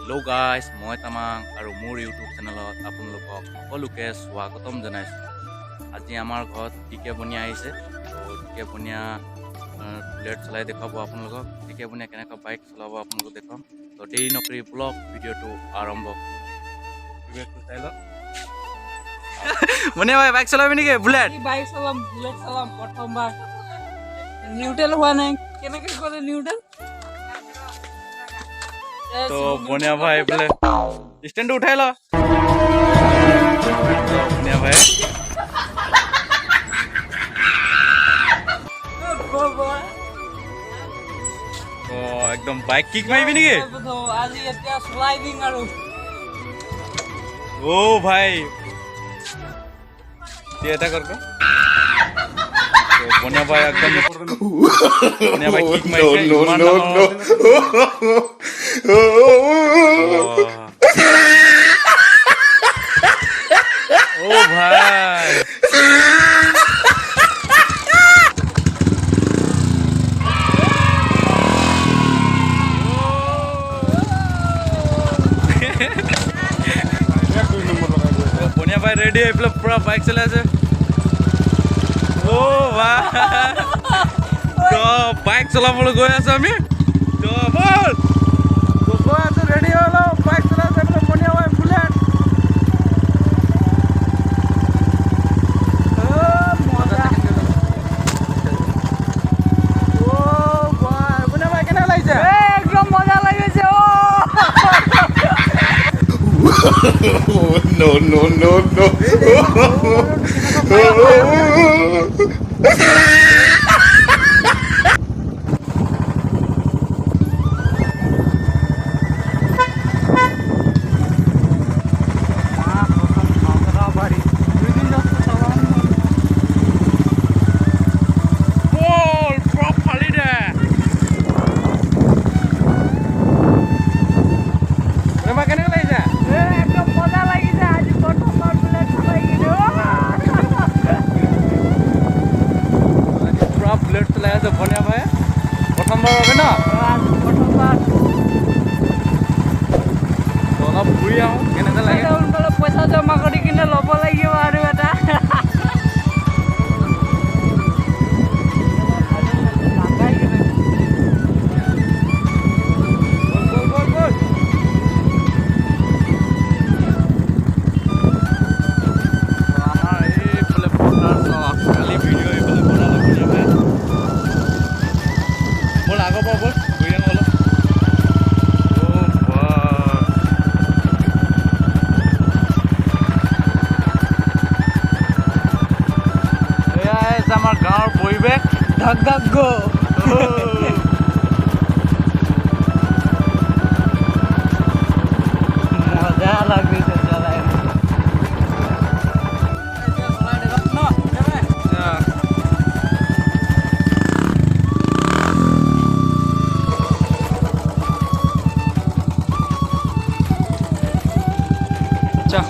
Hello guys, মই তামাং আৰু মোৰ ইউটিউব চেনেলত আপোনালোকক সকলোকে স্বাগতম জনাইছোঁ। আজি আমাৰ ঘৰত টিকে বনিয়া আহিছে। টিকে বনিয়া বুলেট চলাই দেখাব আপোনালোকক। টিকে বনিয়া কেনেকৈ বাইক চলাব আপোনালোকক দেখাম। তো দেৰি নকৰি ব্লগ ভিডিঅ'টো আৰম্ভ চাই লওক। বনিয়া ভাই বাইক চলাবি নেকি? বুলেট বাইক চলাম, বুলেট চলাম প্ৰথমবাৰ। নিউট্ৰেল হোৱা নাই, কেনেকৈ কৰে নিউট্ৰেল? তো বনিয়া ভাই বোলে স্ট্যান্ড উঠাই লো। বনিয়া ভাই তো একদম বাইক কিক মাৰিবি নেকি? আজি এতিয়া চলাই দিম আৰু ও ভাই এটা কর তো বনিয়া ভাই একদম বনিয়া ভাই কিক মারিছে ইমান ও ভাই বনিয়া ভাই রেডি হয়ে পুরা বাইক চলে আছে। ও ভাই তো বাইক চলাবলৈ গৈ আছো আমি। তো বল গৈ আছো, রেডি হলো, বাইক চলাই আছে বনিয়া ভাই বুলেট। একদম মজা লাগিছে। No, no, no, no. Baniya ভাই প্ৰথমবাৰ হবে ন? প্ৰথমবাৰ অলপ ঘূৰি আহোঁ কেনেকৈ লাগে। অলপ পইচা জমা কৰি কিনে ল'ব লাগিব আৰু এটা। আমাৰ গাঁৱৰ পৰিৱেশ ঢক ঢক গো মজা লাগিছে চলাই। আচ্ছা